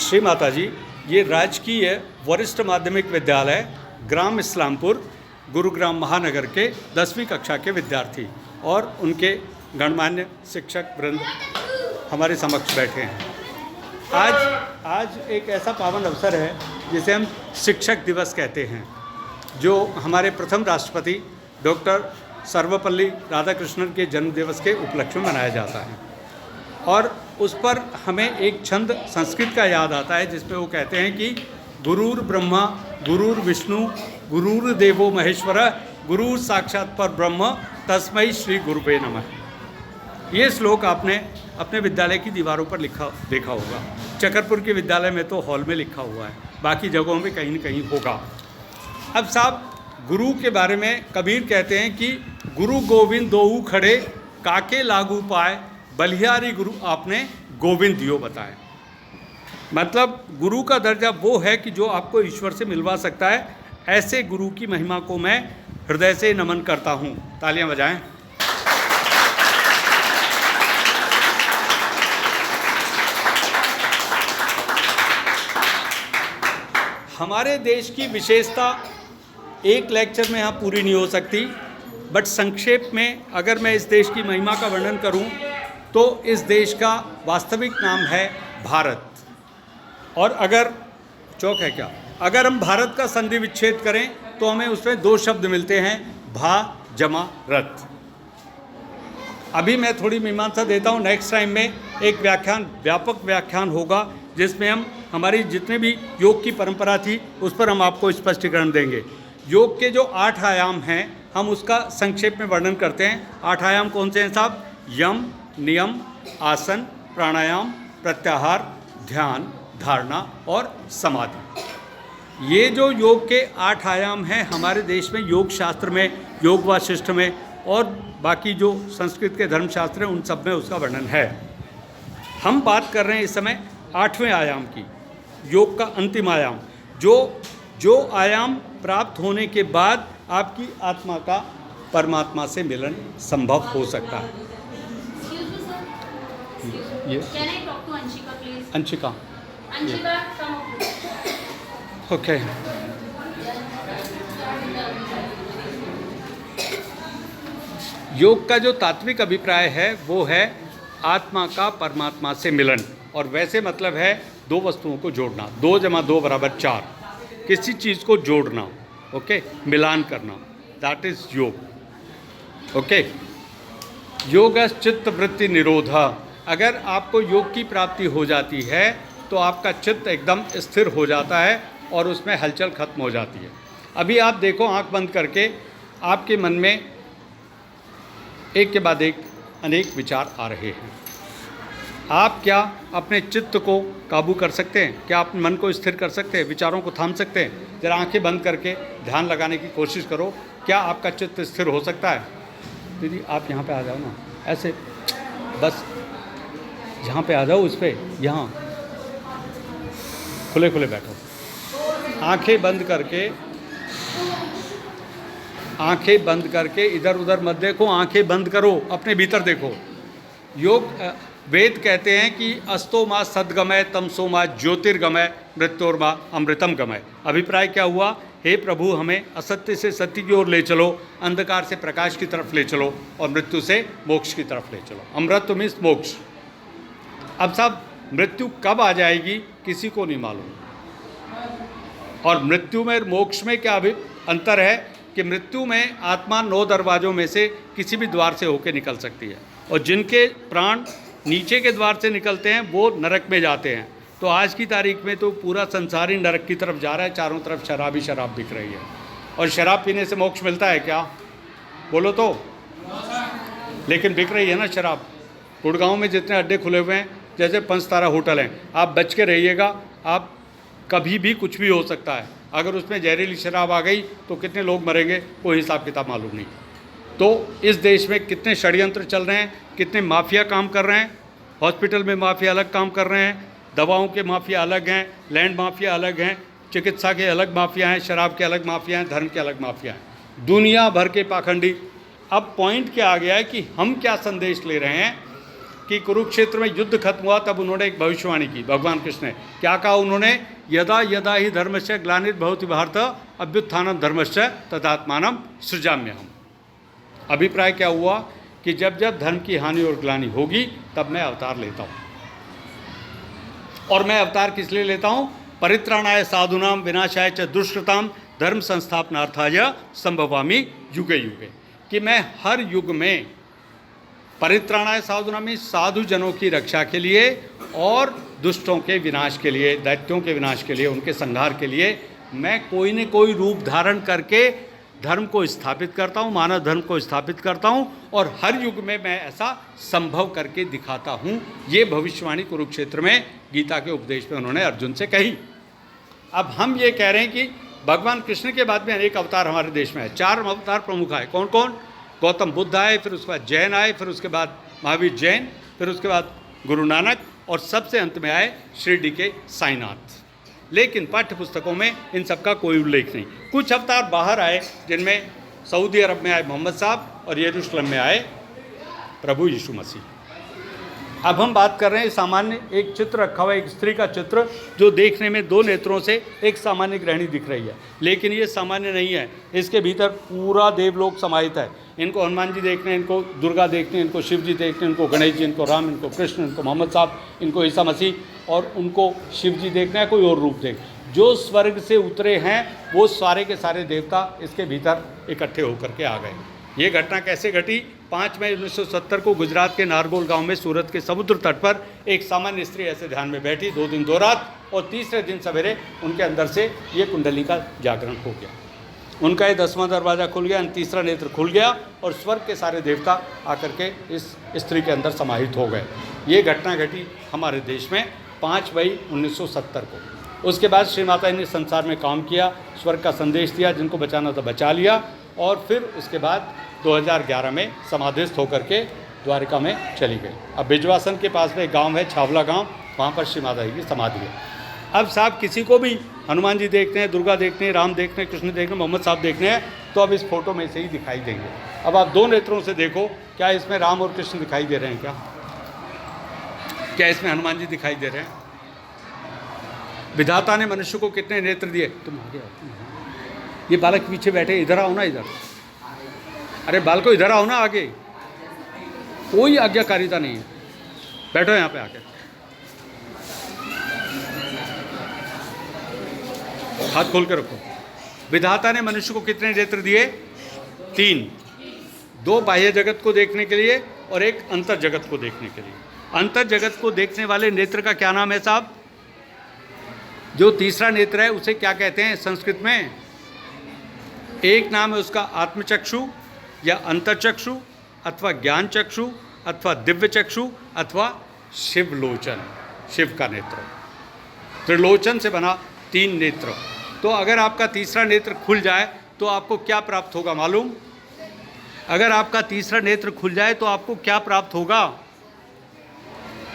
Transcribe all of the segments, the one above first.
श्री माता जी, ये राजकीय वरिष्ठ माध्यमिक विद्यालय ग्राम इस्लामपुर गुरुग्राम महानगर के 10वीं कक्षा के विद्यार्थी और उनके गणमान्य शिक्षक वृंद हमारे समक्ष बैठे हैं। आज एक ऐसा पावन अवसर है जिसे हम शिक्षक दिवस कहते हैं, जो हमारे प्रथम राष्ट्रपति डॉक्टर सर्वपल्ली राधाकृष्णन के जन्म दिवस के उपलक्ष्य में मनाया जाता है। और उस पर हमें एक छंद संस्कृत का याद आता है जिसमें वो कहते हैं कि गुरुर ब्रह्मा गुरुर विष्णु गुरुर देवो महेश्वर गुरुर साक्षात पर ब्रह्म तस्मै श्री गुरुवे नमः। ये श्लोक आपने अपने विद्यालय की दीवारों पर देखा होगा। चकरपुर के विद्यालय में तो हॉल में लिखा हुआ है, बाकी जगहों में कहीं न कहीं होगा। अब साहब, गुरु के बारे में कबीर कहते हैं कि गुरु गोविंद दोऊ खड़े काके लागू पाए बलिहारी गुरु आपने गोविंद दियो बताए। मतलब गुरु का दर्जा वो है कि जो आपको ईश्वर से मिलवा सकता है। ऐसे गुरु की महिमा को मैं हृदय से नमन करता हूँ। तालियां बजाएं। हमारे देश की विशेषता एक लेक्चर में यहाँ पूरी नहीं हो सकती, बट संक्षेप में अगर मैं इस देश की महिमा का वर्णन करूँ तो इस देश का वास्तविक नाम है भारत। और अगर चौक है क्या, अगर हम भारत का संधि विच्छेद करें तो हमें उसमें दो शब्द मिलते हैं, भा जमा रत। अभी मैं थोड़ी मीमांसा देता हूँ। नेक्स्ट टाइम में एक व्यापक व्याख्यान होगा जिसमें हम हमारी जितने भी योग की परंपरा थी उस पर हम आपको स्पष्टीकरण देंगे। योग के जो 8 आयाम हैं हम उसका संक्षेप में वर्णन करते हैं। 8 आयाम कौन से हैं साहब? यम, नियम, आसन, प्राणायाम, प्रत्याहार, ध्यान, धारणा और समाधि। ये जो योग के 8 आयाम हैं हमारे देश में योग शास्त्र में, योग वाशिष्ठ में और बाकी जो संस्कृत के धर्मशास्त्र हैं उन सब में उसका वर्णन है। हम बात कर रहे हैं इस समय 8वें आयाम की, योग का अंतिम आयाम, जो आयाम प्राप्त होने के बाद आपकी आत्मा का परमात्मा से मिलन संभव हो सकता है। Can I talk to Anshika, please? Anshika, Anshika, come up. Okay. योग का जो तात्विक अभिप्राय है वो है आत्मा का परमात्मा से मिलन। और वैसे मतलब है दो वस्तुओं को जोड़ना, 2 + 2 = 4। किसी चीज़ को जोड़ना, ओके, मिलान करना, दैट इज योग। ओके, योग चित्त वृत्ति निरोधा। अगर आपको योग की प्राप्ति हो जाती है तो आपका चित्त एकदम स्थिर हो जाता है और उसमें हलचल खत्म हो जाती है। अभी आप देखो, आंख बंद करके आपके मन में एक के बाद एक अनेक विचार आ रहे हैं। आप क्या अपने चित्त को काबू कर सकते हैं? क्या आप मन को स्थिर कर सकते हैं? विचारों को थाम सकते हैं? जरा आंखें बंद करके ध्यान लगाने की कोशिश करो। क्या आपका चित्त स्थिर हो सकता है? दीदी आप यहाँ पे आ जाओ ना, ऐसे बस यहाँ पे आ जाओ, उस पर यहाँ खुले खुले बैठो, आंखें बंद करके इधर उधर मत देखो, आंखें बंद करो, अपने भीतर देखो। योग वेद कहते हैं कि अस्तो मा सद्गमय तमसो मा ज्योतिर्गमय मृत्योर्मा अमृतम गमय। अभिप्राय क्या हुआ? हे प्रभु, हमें असत्य से सत्य की ओर ले चलो, अंधकार से प्रकाश की तरफ ले चलो और मृत्यु से मोक्ष की तरफ ले चलो। अमृत मीन्स मोक्ष। अब साहब, मृत्यु कब आ जाएगी किसी को नहीं मालूम। और मृत्यु में मोक्ष में क्या अंतर है कि मृत्यु में आत्मा 9 दरवाज़ों में से किसी भी द्वार से होकर निकल सकती है और जिनके प्राण नीचे के द्वार से निकलते हैं वो नरक में जाते हैं। तो आज की तारीख में तो पूरा संसार ही नरक की तरफ जा रहा है। चारों तरफ शराब ही शराब बिक रही है। और शराब पीने से मोक्ष मिलता है क्या? बोलो तो। लेकिन बिक रही है ना शराब। गुड़गांव में जितने अड्डे खुले हुए हैं, जैसे 5 तारा होटल हैं, आप बच के रहिएगा। आप कभी भी कुछ भी हो सकता है। अगर उसमें जहरीली शराब आ गई तो कितने लोग मरेंगे, कोई हिसाब किताब मालूम नहीं। तो इस देश में कितने षड्यंत्र चल रहे हैं, कितने माफिया काम कर रहे हैं। हॉस्पिटल में माफिया अलग काम कर रहे हैं, दवाओं के माफिया अलग हैं, लैंड माफिया अलग हैं, चिकित्सा के अलग माफिया हैं, शराब के अलग माफिया हैं, धर्म के अलग माफिया हैं, दुनिया भर के पाखंडी। अब पॉइंट क्या आ गया है कि हम क्या संदेश ले रहे हैं कि कुरुक्षेत्र में युद्ध खत्म हुआ तब उन्होंने एक भविष्यवाणी की, भगवान कृष्ण ने क्या कहा उन्होंने, यदा यदा ही धर्मस्य ग्लानिर्भवति भारत अभ्युत्थानं धर्मस्य तदात्मानं सृजाम्यहम्। अभिप्राय क्या हुआ कि जब जब धर्म की हानि और ग्लानि होगी तब मैं अवतार लेता हूँ। और मैं अवतार किस लिए लेता हूँ, परित्राणाय साधूनाम विनाशाय च दुष्कृताम धर्म संस्थापनार्थाय संभवामि युगे युगे, कि मैं हर युग में परित्राणाय साधूनाम साधु जनों की रक्षा के लिए और दुष्टों के विनाश के लिए, दैत्यों के विनाश के लिए, उनके संहार के लिए मैं कोई न कोई रूप धारण करके धर्म को स्थापित करता हूँ, मानव धर्म को स्थापित करता हूँ और हर युग में मैं ऐसा संभव करके दिखाता हूँ। ये भविष्यवाणी कुरुक्षेत्र में गीता के उपदेश में उन्होंने अर्जुन से कही। अब हम ये कह रहे हैं कि भगवान कृष्ण के बाद में अनेक अवतार हमारे देश में है, 4 अवतार प्रमुख आए। कौन कौन, गौतम बुद्ध आए, फिर उसके बाद जैन आए, फिर उसके बाद महावीर जैन, फिर उसके बाद गुरु नानक और सबसे अंत में आए शिरडी के साईनाथ। लेकिन पाठ्य पुस्तकों में इन सबका कोई उल्लेख नहीं। कुछ अवतार बाहर आए जिनमें सऊदी अरब में आए मोहम्मद साहब और यरूशलेम में आए प्रभु यीशु मसीह। अब हम बात कर रहे हैं सामान्य, एक चित्र रखा हुआ है, एक स्त्री का चित्र जो देखने में 2 नेत्रों से एक सामान्य गृहिणी दिख रही है, लेकिन ये सामान्य नहीं है, इसके भीतर पूरा देवलोक समाहित है। इनको हनुमान जी देखने, इनको दुर्गा देखने, इनको शिव जी देखने, इनको गणेश जी, इनको राम, इनको कृष्ण, इनको मोहम्मद साहब, इनको ईसा मसीह और उनको शिव जी देखना है, कोई और रूप देख। जो स्वर्ग से उतरे हैं वो सारे के सारे देवता इसके भीतर इकट्ठे होकर के आ गए। ये घटना कैसे घटी, 5 मई 1970 को गुजरात के नारगोल गांव में सूरत के समुद्र तट पर एक सामान्य स्त्री ऐसे ध्यान में बैठी, 2 दिन 2 रात, और तीसरे दिन सवेरे उनके अंदर से ये कुंडली का जागरण हो गया। उनका ये 10वां दरवाज़ा खुल गया, तीसरा नेत्र खुल गया और स्वर्ग के सारे देवता आकर के इस स्त्री के अंदर समाहित हो गए। ये घटना घटी हमारे देश में 5 मई 1970 को। उसके बाद श्री माता ने संसार में काम किया, स्वर्ग का संदेश दिया, जिनको बचाना था बचा लिया, और फिर उसके बाद 2011 में समाधिस्थ होकर के द्वारिका में चली गई। अब बिजवासन के पास में एक गांव है, छावला गांव, वहाँ पर श्री माता जी की समाधि है। अब साहब किसी को भी हनुमान जी देखते हैं, दुर्गा देखते हैं, राम देखते हैं, कृष्ण देखते हैं, मोहम्मद साहब देखते हैं, तो अब इस फोटो में से ही दिखाई देंगे। अब आप 2 नेत्रों से देखो, क्या इसमें राम और कृष्ण दिखाई दे रहे हैं, क्या इसमें हनुमान जी दिखाई दे रहे हैं? विधाता ने मनुष्य को कितने नेत्र दिए? तुम आगे आओ, ये बालक पीछे बैठे, इधर आओ ना, इधर, अरे बालको इधर आओ ना आगे, कोई आज्ञाकारिता नहीं है, बैठो यहाँ पे आके, हाथ खोल के रखो। विधाता ने मनुष्य को कितने नेत्र दिए? 3, 2 बाह्य जगत को देखने के लिए और एक अंतर जगत को देखने के लिए। अंतर जगत को देखने वाले नेत्र का क्या नाम है साहब? जो तीसरा नेत्र है उसे क्या कहते हैं संस्कृत में? एक नाम है उसका आत्मचक्षु या अंतरचक्षु अथवा ज्ञान चक्षु अथवा दिव्य चक्षु अथवा शिवलोचन, शिव का नेत्र। त्रिलोचन से बना 3 नेत्र। तो अगर आपका तीसरा नेत्र खुल जाए तो आपको क्या प्राप्त होगा मालूम? अगर आपका तीसरा नेत्र खुल जाए तो आपको क्या प्राप्त होगा?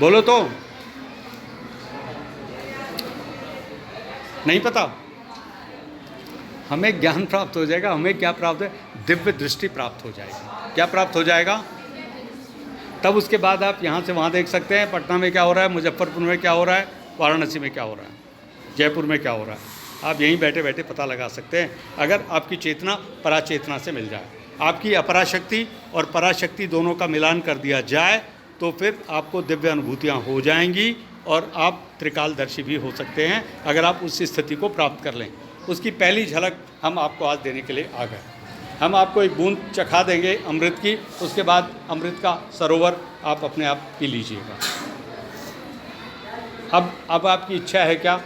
बोलो तो, नहीं पता? हमें ज्ञान प्राप्त हो जाएगा। हमें क्या प्राप्त है? दिव्य दृष्टि प्राप्त हो जाएगी। क्या प्राप्त हो जाएगा? तब उसके बाद आप यहाँ से वहाँ देख सकते हैं, पटना में क्या हो रहा है, मुजफ्फरपुर में क्या हो रहा है, वाराणसी में क्या हो रहा है, जयपुर में क्या हो रहा है। आप यहीं बैठे बैठे पता लगा सकते हैं, अगर आपकी चेतना पराचेतना से मिल जाए। आपकी अपराशक्ति और पराशक्ति दोनों का मिलान कर दिया जाए तो फिर आपको दिव्य अनुभूतियाँ हो जाएंगी और आप त्रिकालदर्शी भी हो सकते हैं, अगर आप उस स्थिति को प्राप्त कर लें। उसकी पहली झलक हम आपको आज देने के लिए आ गए। हम आपको एक बूंद चखा देंगे अमृत की, उसके बाद अमृत का सरोवर आप अपने आप पी लीजिएगा। अब आपकी इच्छा है क्या?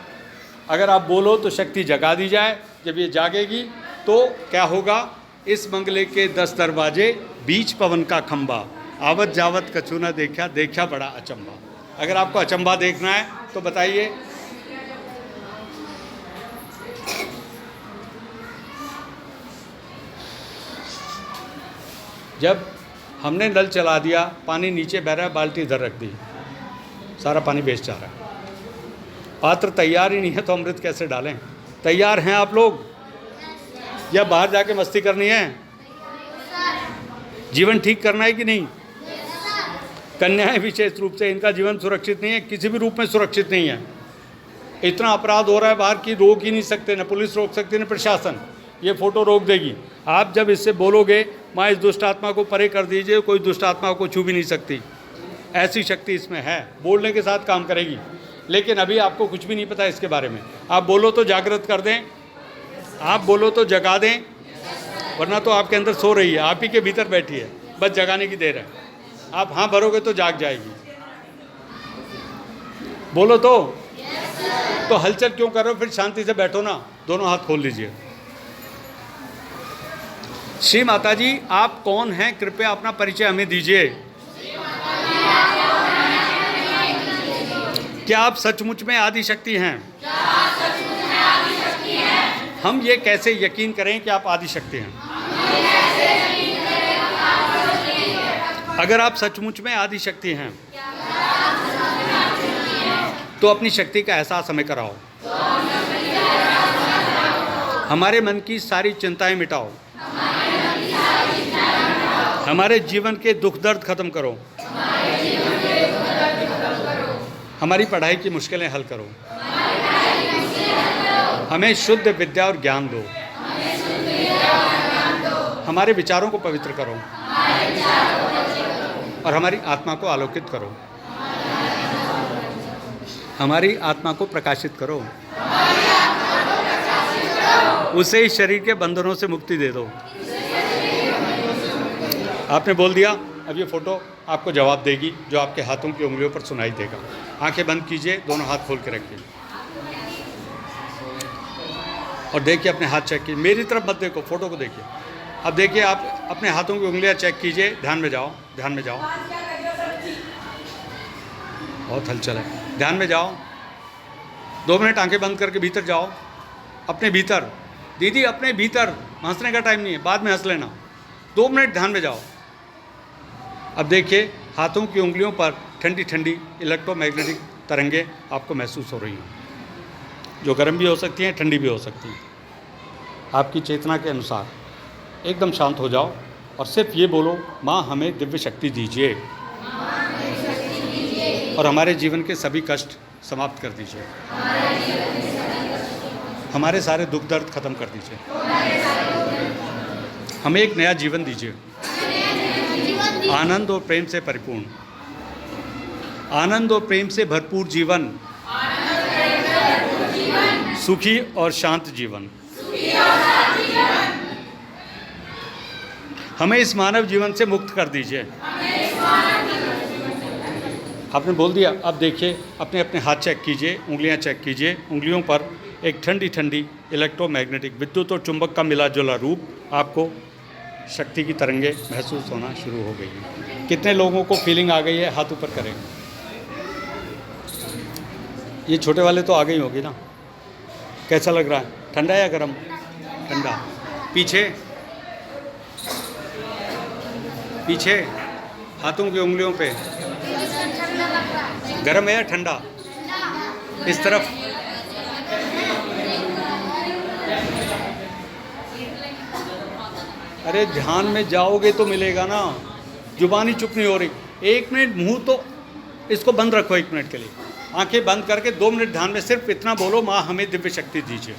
अगर आप बोलो तो शक्ति जगा दी जाए। जब ये जागेगी तो क्या होगा? इस बंगले के 10 दरवाजे, बीच पवन का खंबा, आवत जावत कछु न देखा, देखा बड़ा अचंबा। अगर आपको अचंबा देखना है तो बताइए। जब हमने नल चला दिया, पानी नीचे बह रहा है, बाल्टी इधर रख दी, सारा पानी वेस्ट जा रहा है। पात्र तैयार ही नहीं है तो अमृत कैसे डालें? तैयार हैं आप लोग या बाहर जाके मस्ती करनी है? जीवन ठीक करना है कि नहीं? कन्याएं विशेष रूप से, इनका जीवन सुरक्षित नहीं है, किसी भी रूप में सुरक्षित नहीं है। इतना अपराध हो रहा है बाहर की रोक ही नहीं सकते, न पुलिस रोक सकती न प्रशासन। ये फ़ोटो रोक देगी। आप जब इससे बोलोगे माँ इस दुष्ट आत्मा को परे कर दीजिए, कोई दुष्ट आत्मा को छू भी नहीं सकती। ऐसी शक्ति इसमें है, बोलने के साथ काम करेगी। लेकिन अभी आपको कुछ भी नहीं पता इसके बारे में। आप बोलो तो जागृत कर दें, आप बोलो तो जगा दें, वरना तो आपके अंदर सो रही है, आप ही के भीतर बैठी है, बस जगाने की देर है। आप हाँ भरोगे तो जाग जाएगी। बोलो तो हलचल क्यों कर रहे हो? फिर शांति से बैठो ना, दोनों हाथ खोल लीजिए। श्री माता जी, आप कौन हैं? कृपया अपना परिचय हमें दीजिए। क्या आप सचमुच में आदिशक्ति हैं? हम ये कैसे यकीन करें कि आप आदिशक्ति हैं? अगर आप सचमुच में आदिशक्ति हैं तो अपनी शक्ति का एहसास हमें कराओ। हमारे मन की सारी चिंताएं मिटाओ। हमारे जीवन के दुख दर्द खत्म करो। हमारी पढ़ाई की मुश्किलें हल करो। हमें शुद्ध विद्या और ज्ञान दो। हमारे विचारों को पवित्र करो और हमारी आत्मा को आलोकित करो। हमारी आत्मा को प्रकाशित करो। उसे इस शरीर के बंधनों से मुक्ति दे दो। आपने बोल दिया। अब ये फ़ोटो आपको जवाब देगी, जो आपके हाथों की उंगलियों पर सुनाई देगा। आंखें बंद कीजिए, दोनों हाथ खोल के रखिए और देखिए, अपने हाथ चेक कीजिए। मेरी तरफ मत देखो, फ़ोटो को देखिए। अब देखिए, आप अपने हाथों की उंगलियां चेक कीजिए। ध्यान में जाओ, ध्यान में जाओ। बहुत हलचल है, ध्यान में जाओ। 2 मिनट आंखें बंद करके भीतर जाओ, अपने भीतर। दीदी अपने भीतर, हंसने का टाइम नहीं है, बाद में हंस लेना। 2 मिनट ध्यान में जाओ। अब देखिए, हाथों की उंगलियों पर ठंडी ठंडी इलेक्ट्रोमैग्नेटिक तरंगें आपको महसूस हो रही हैं, जो गर्म भी हो सकती हैं, ठंडी भी हो सकती हैं। आपकी चेतना के अनुसार एकदम शांत हो जाओ और सिर्फ ये बोलो, माँ हमें दिव्य शक्ति दीजिए और हमारे जीवन के सभी कष्ट समाप्त कर दीजिए। हमारे सारे दुख दर्द खत्म कर दीजिए। हमें एक नया जीवन दीजिए, आनंद और प्रेम से परिपूर्ण, आनंद और प्रेम से भरपूर जीवन, सुखी और शांत जीवन। हमें इस मानव जीवन से मुक्त कर दीजिए। आपने बोल दिया। अब देखिए, अपने अपने हाथ चेक कीजिए, उंगलियां चेक कीजिए। उंगलियों पर एक ठंडी ठंडी इलेक्ट्रोमैग्नेटिक विद्युत और चुंबक का मिला जुला रूप, आपको शक्ति की तरंगे महसूस होना शुरू हो गई है। कितने लोगों को फीलिंग आ गई है? हाथ ऊपर करें। ये छोटे वाले तो आ गई होगी ना। कैसा लग रहा है? ठंडा या गरम? ठंडा। पीछे पीछे हाथों की उंगलियों पे गरम है या ठंडा? इस तरफ अरे ध्यान में जाओगे तो मिलेगा ना। जुबानी चुप नहीं हो रही। 1 मिनट मुंह तो इसको बंद रखो 1 मिनट के लिए। आंखें बंद करके 2 मिनट ध्यान में सिर्फ इतना बोलो, माँ हमें दिव्य शक्ति दीजिए।